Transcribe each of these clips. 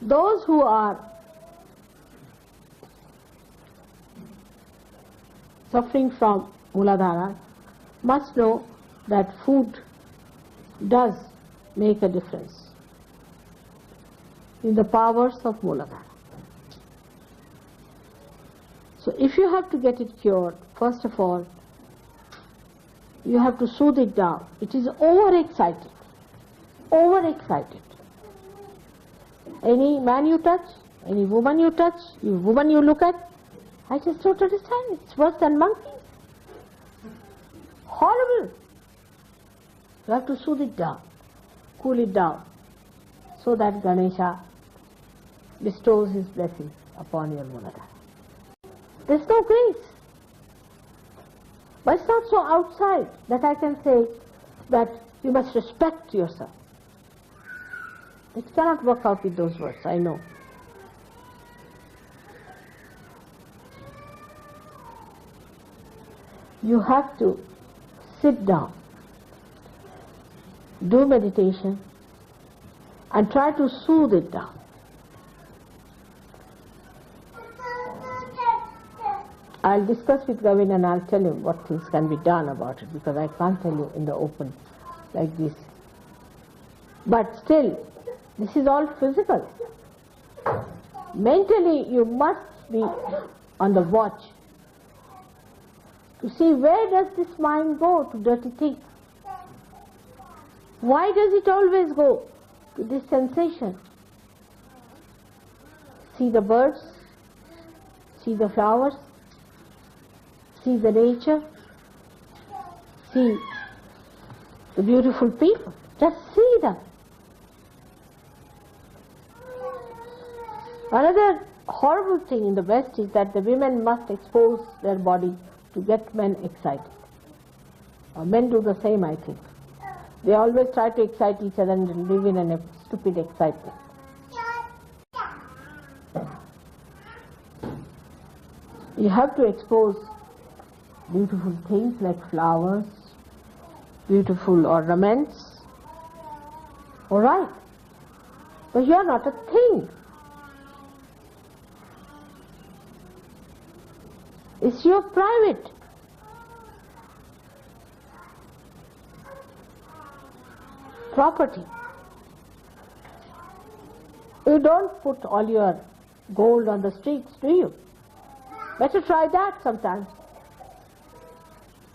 Those who are suffering from Mooladhara must know that food does make a difference in the powers of Mooladhara. So if you have to get it cured, first of all, you have to soothe it down. It is overexcited. Overexcited. Any man you touch, any woman you touch, woman you look at, I just don't understand. It's worse than monkeys. Horrible. You have to soothe it down, cool it down, so that Ganesha bestows his blessings upon your Mooladhara. There's no grace. But it's not so outside that I can say that you must respect yourself. It cannot work out with those words, I know. You have to sit down, do meditation, and try to soothe it down. I'll discuss with Gavin and I'll tell him what things can be done about it, because I can't tell you in the open like this. But still, this is all physical. Mentally, you must be on the watch to see where does this mind go to dirty things. Why does it always go to this sensation? See the birds, see the flowers, see the nature, see the beautiful people. Just see them. Another horrible thing in the West is that the women must expose their body to get men excited. Men do the same, I think. They always try to excite each other and live in a stupid excitement. You have to expose beautiful things like flowers, beautiful ornaments. All right. But you are not a thing. It's your private. Property. You don't put all your gold on the streets, do you? Better try that sometimes.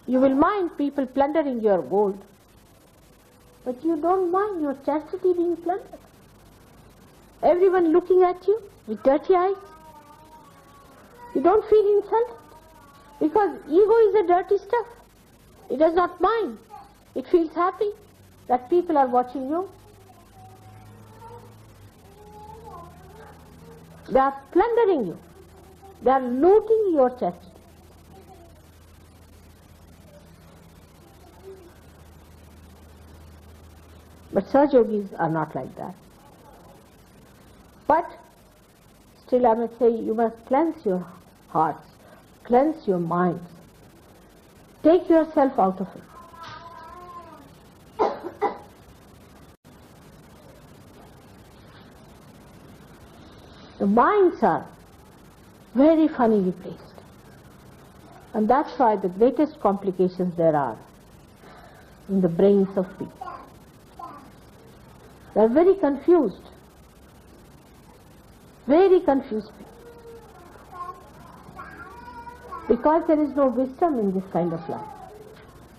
You will mind people plundering your gold, but you don't mind your chastity being plundered. Everyone looking at you with dirty eyes. You don't feel insulted, because ego is a dirty stuff. It does not mind. It feels happy that people are watching you. They are plundering you. They are looting your chastity. But Saj Yogis are not like that. But still I must say, you must cleanse your hearts, cleanse your minds. Take yourself out of it. The minds are very funnily placed. And that's why the greatest complications there are in the brains of people. They are very confused. Very confused people. Because there is no wisdom in this kind of life.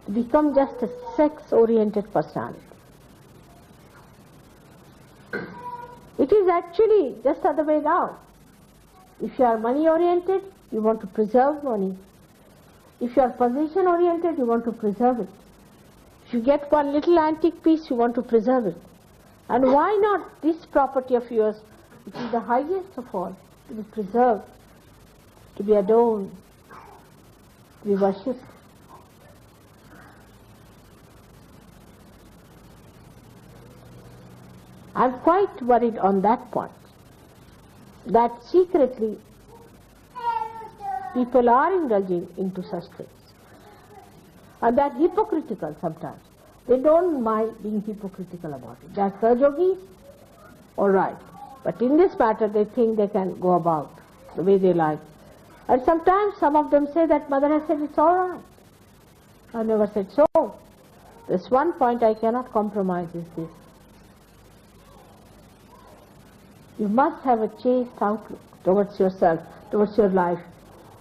To become just a sex-oriented personality. It is actually just the other way down. If you are money-oriented, you want to preserve money. If you are position-oriented, you want to preserve it. If you get one little antique piece, you want to preserve it. And why not this property of yours, which is the highest of all, to be preserved, to be adorned, to be worshipped? I'm quite worried on that point, that secretly people are indulging into such things. And they are hypocritical sometimes. They don't mind being hypocritical about it. They are Saj Yogis, all right. But in this matter, they think they can go about the way they like. And sometimes some of them say that mother has said it's all right. I never said so. There's one point I cannot compromise is this. You must have a chaste outlook towards yourself, towards your life,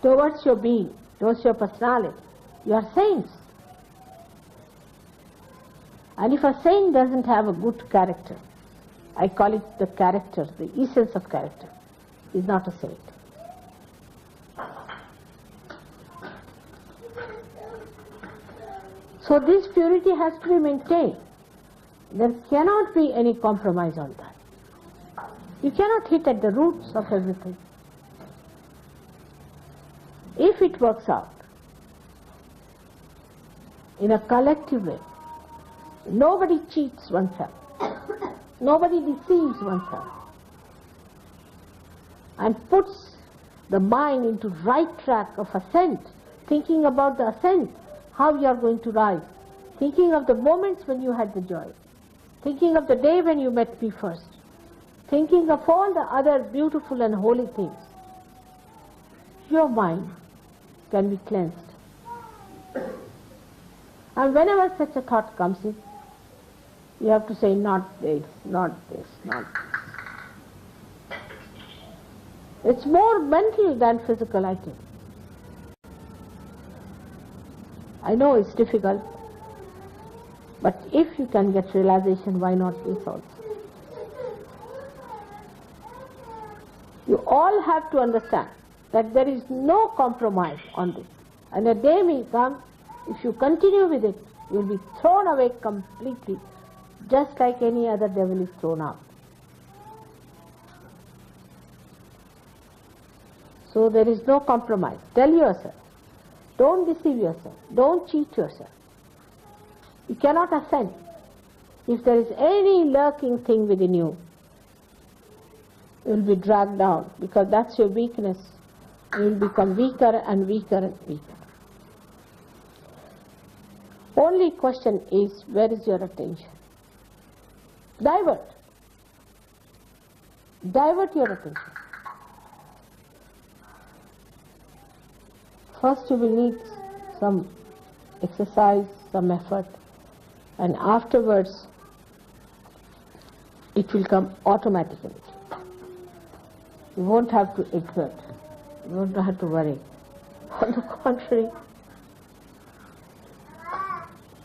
towards your being, towards your personality. You are saints. And if a saint doesn't have a good character, I call it the character, the essence of character, is not a saint. So this purity has to be maintained. There cannot be any compromise on that. You cannot hit at the roots of everything. If it works out in a collective way, nobody cheats oneself, nobody deceives oneself, and puts the mind into right track of ascent, thinking about the ascent, how you are going to rise, thinking of the moments when you had the joy, thinking of the day when you met me first, thinking of all the other beautiful and holy things. Your mind can be cleansed. And whenever such a thought comes in, you have to say, not this, not this, not this. It's more mental than physical, I think. I know it's difficult, but if you can get realization, why not this also? You all have to understand that there is no compromise on this. And a day may come, if you continue with it, you will be thrown away completely, just like any other devil is thrown out. So there is no compromise. Tell yourself, don't deceive yourself, don't cheat yourself. You cannot ascend. If there is any lurking thing within you, you will be dragged down, because that's your weakness. You will become weaker and weaker and weaker. Only question is, where is your attention? Divert. Divert your attention. First you will need some exercise, some effort, and afterwards it will come automatically. You won't have to exert. You won't have to worry. On the contrary,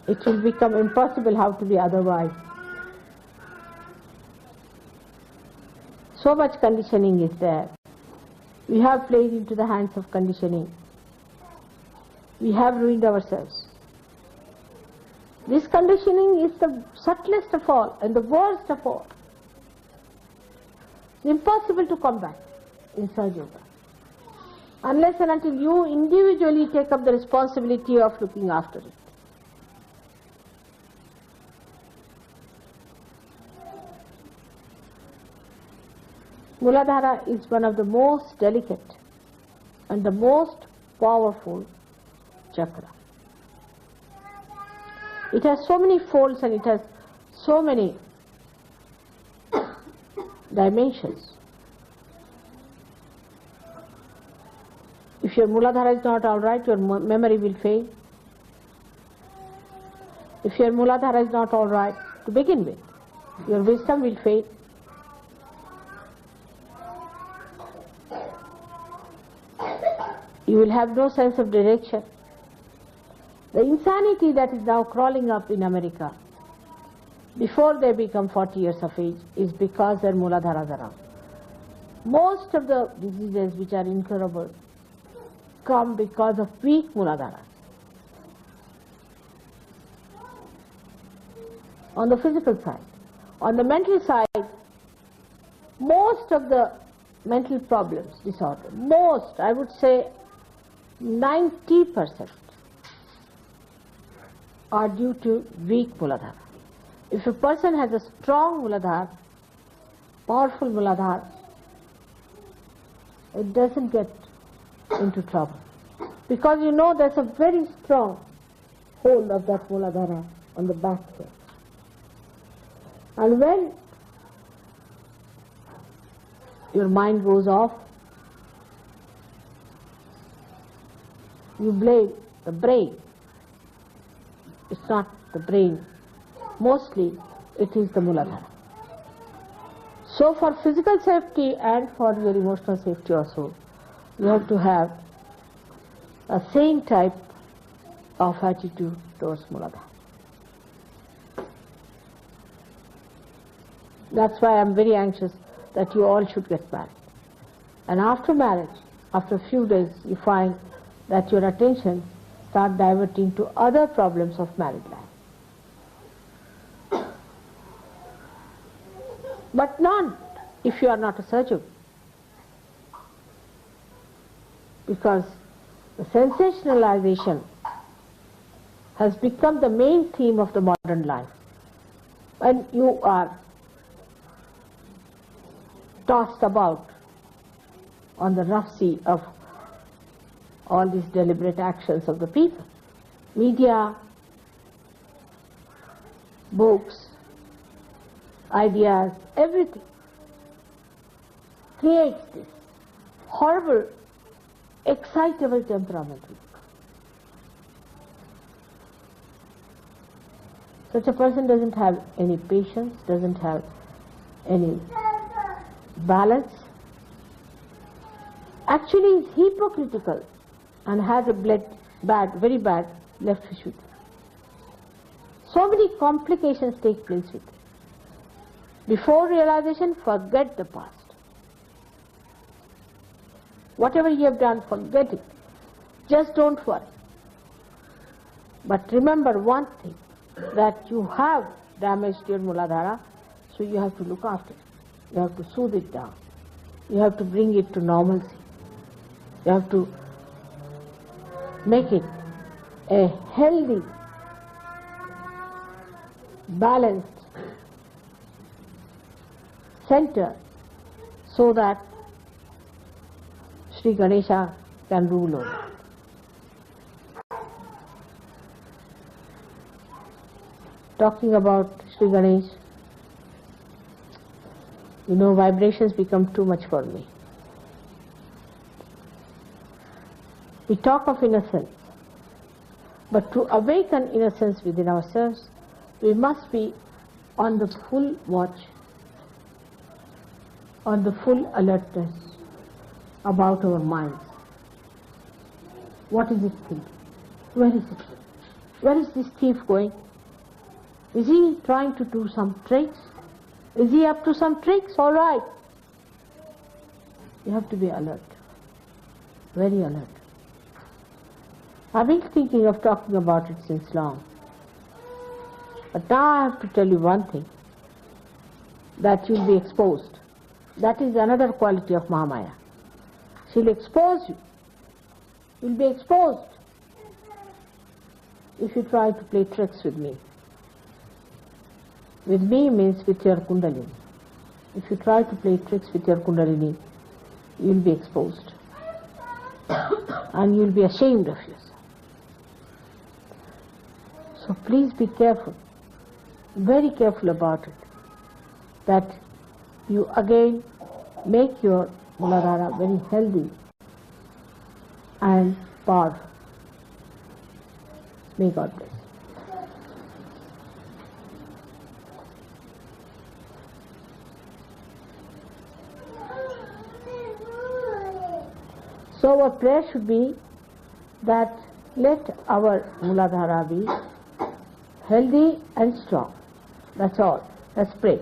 it will become impossible how to be otherwise. So much conditioning is there. We have played into the hands of conditioning. We have ruined ourselves. This conditioning is the subtlest of all and the worst of all. It's impossible to combat in Sahaja Yoga, unless and until you individually take up the responsibility of looking after it. Mooladhara is one of the most delicate and the most powerful chakra. It has so many folds and it has so many dimensions. If your Mooladhara is not all right, your memory will fail. If your Mooladhara is not all right to begin with, your wisdom will fail. You will have no sense of direction. The insanity that is now crawling up in America before they become 40 years of age is because their Mooladharas are around. Most of the diseases which are incurable come because of weak Mooladharas. On the physical side. On the mental side, most of the mental problems, disorder, most, I would say 90% are due to weak Mooladhara. If a person has a strong Mooladhara, powerful Mooladhara, it doesn't get into trouble. Because you know there's a very strong hold of that Mooladhara on the back here. And when your mind goes off. You blame the brain. It's not the brain. Mostly it is the Mooladhara. So for physical safety and for your emotional safety also, you have to have a sane type of attitude towards Mooladhara. That's why I'm very anxious that you all should get married. And after marriage, after a few days, you find that your attention starts diverting to other problems of married life. But none if you are not a surgeon. Because the sensationalization has become the main theme of the modern life. When you are tossed about on the rough sea of all these deliberate actions of the people. Media, books, ideas, everything creates this horrible, excitable temperament. Such a person doesn't have any patience, doesn't have any balance, actually is hypocritical and has a very bad left issue. So many complications take place with it. Before realization, forget the past. Whatever you have done, forget it. Just don't worry. But remember one thing, that you have damaged your Mooladhara, so you have to look after it. You have to soothe it down. You have to bring it to normalcy. You have to make it a healthy, balanced center so that Sri Ganesha can rule over it. Talking about Sri Ganesh, you know, vibrations become too much for me. We talk of innocence, but to awaken innocence within ourselves, we must be on the full watch, on the full alertness about our minds. What is it thinking? Where is it? Where is this thief going? Is he trying to do some tricks? Is he up to some tricks? All right. You have to be alert, very alert. I've been thinking of talking about it since long. But now I have to tell you one thing, that you'll be exposed. That is another quality of Mahamaya. She'll expose you. You'll be exposed if you try to play tricks with me. With me means with your Kundalini. If you try to play tricks with your Kundalini, you'll be exposed. And you'll be ashamed of yourself. So please be careful, very careful about it, that you again make your Mooladhara very healthy and powerful. May God bless. So our prayer should be that let our Mooladhara be healthy and strong. That's all. Let's pray.